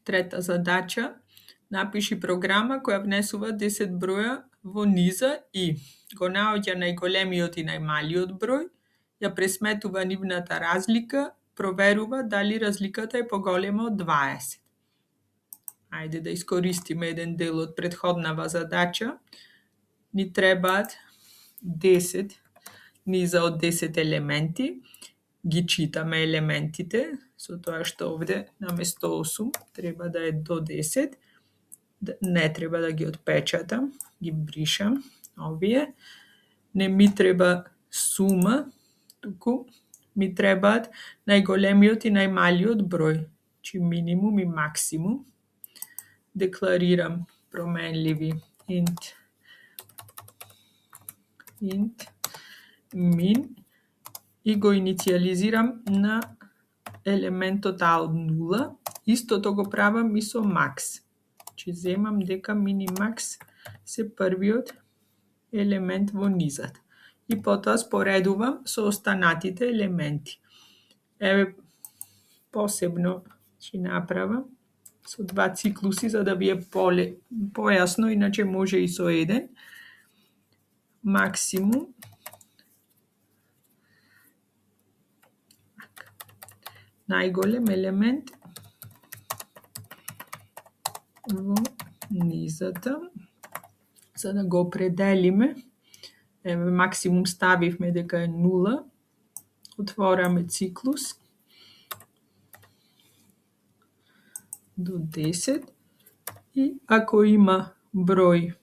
Трета задача. Напиши програма која внесува 10 броја во низа и го наоѓа најголемиот и најмалиот број, ја пресметува нивната разлика, проверува дали разликата е поголема од 20. Ајде да искористиме еден дел од претходнава задача. Ни требаат 10 низа од 10 елементи. Ги читаме елементите, со тоа што овде наместо 8 треба да е до 10. Не треба да ги отпечатам, ги бришам овие. Не ми треба сума, туку ми требаат најголемиот и најмалиот број, чи минимум и максимум. Декларирам променливи int min и го иницијализирам на елементот a од 0. Истото го правам и со max. Че земам дека min и max се првиот елемент во низата. И потоа споредувам со останатите елементи. Еве посебно ќе направам со 2 циклуси за да ви е појасно, иначе може и со еден. Максимум најголем елемент во низата. За да го определиме, еве максимум ставивме дека е 0. Отвораме циклус до 10 и ако има број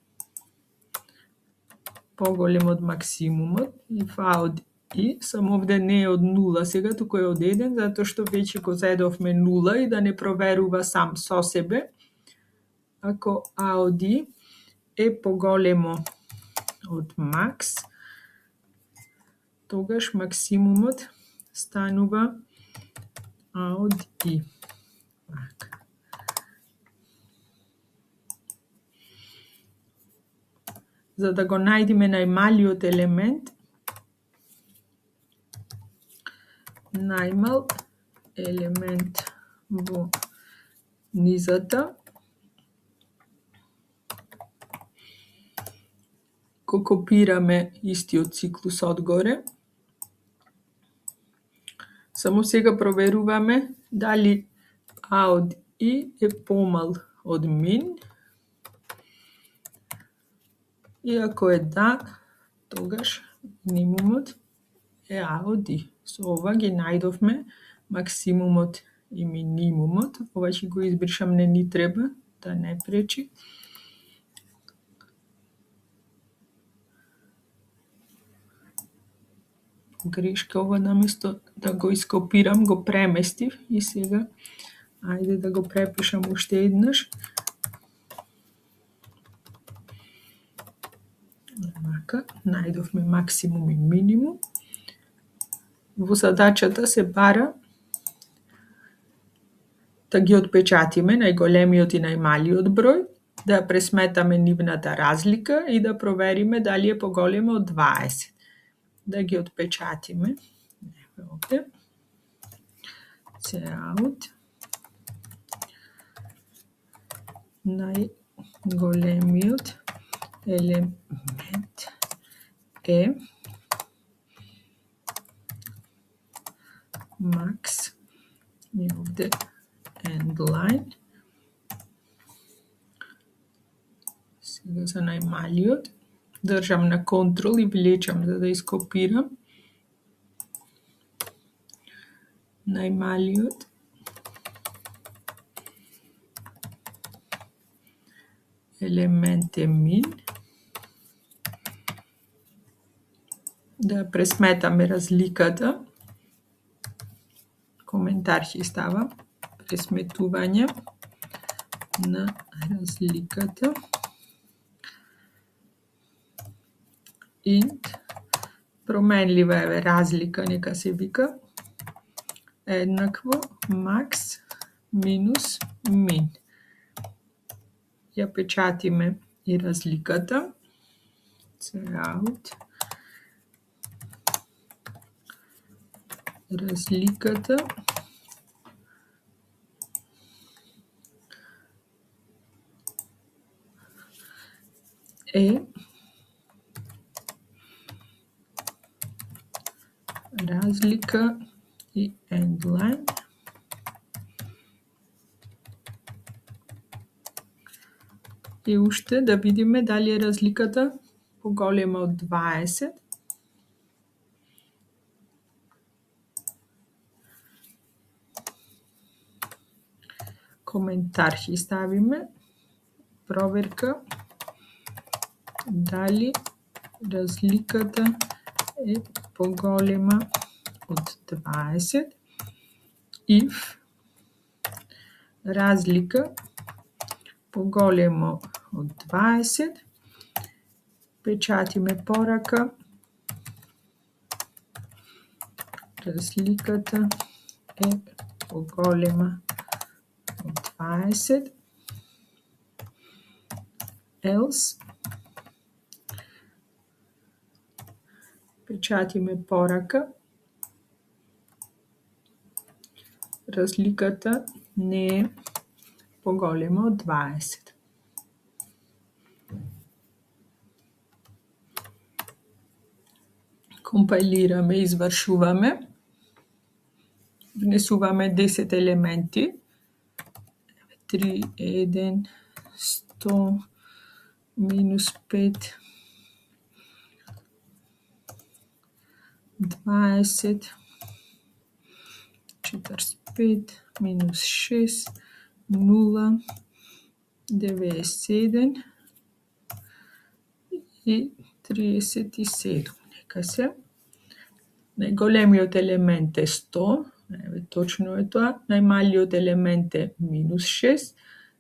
поголем од максимумот, и од и, само овде не е од 0 сега, туку е од 1, затоа што веќе го зедовме 0 и да не проверува сам со себе. Ако a од i е поголемо од max, тогаш максимумот станува a од i. За да го најдеме најмалиот елемент, најмал елемент во низата, го копираме истиот циклус одгоре. Само сега проверуваме дали a од i е помал од min. И ако е да, тогаш минимумот е a од i. Со ова ги најдовме максимумот и минимумот. Ова ќе го избришам, не ни треба, да не пречи. Грешка, ова наместо да го ископирам, го преместив и сега ајде да го препишам уште еднаш. Најдовме максимум и минимум. Во задачата се бара да ги отпечатиме најголемиот и најмалиот број, да пресметаме нивната разлика и да провериме дали е поголема од 20. Да ги отпечатиме. Овде. Cout. Најголемиот елемент е max. И овде end line. Сега за најмалиот. Држам на контрол и влечам за да ископирам. Најмалиот елемент е min. Да пресметаме разликата. Коментар ќе ставам. Пресметување на разликата. Int променлива е разлика, нека се вика, еднакво max минус min. Ја печатиме и разликата. Cout. Разликата е разлика и endline. И уште да видиме дали е разликата поголема од 20. Коментар ќе ставиме, проверка дали разликата е поголема од 20, if разлика поголемо од 20, печатиме порака, разликата е поголема од 20, else, печатиме порака, разликата не е поголема од 20. Компајлираме, извршуваме, внесуваме 10 елементи, 3, 1, 100, минус 5, 20, 45, минус 6, 0, 97 и 37. Нека се. Најголемиот елемент е 100, точно е тоа. Најмалиот елемент е минус 6.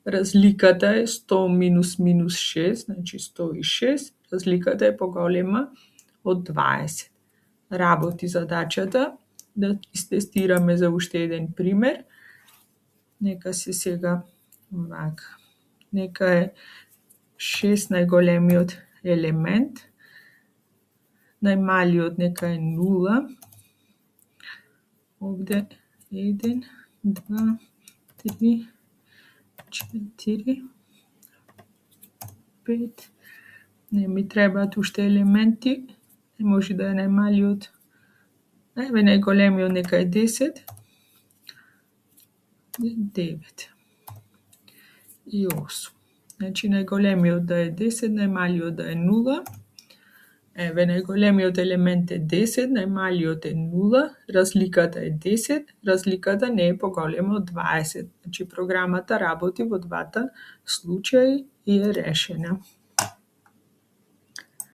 Разликата е 100 минус минус 6, значи 106. Разликата е поголема од 20. Работи задачата. Да истестираме за уште еден пример. Нека се сега вака. Нека е 6 најголемиот елемент. Најмалиот нека е 0. Овде 1, 2, 3, 4, 5. Не ми требаат уште елементи. Не може да е најмалиот. Еве најголемиот нека е 10. 9 и 8. Значи најголемиот да е 10, најмалиот да е 0. Еве најголемиот елемент е 10, најмалиот е 0, разликата е 10, разликата не е поголема од 20. Значи програмата работи во двата случаи и е решена.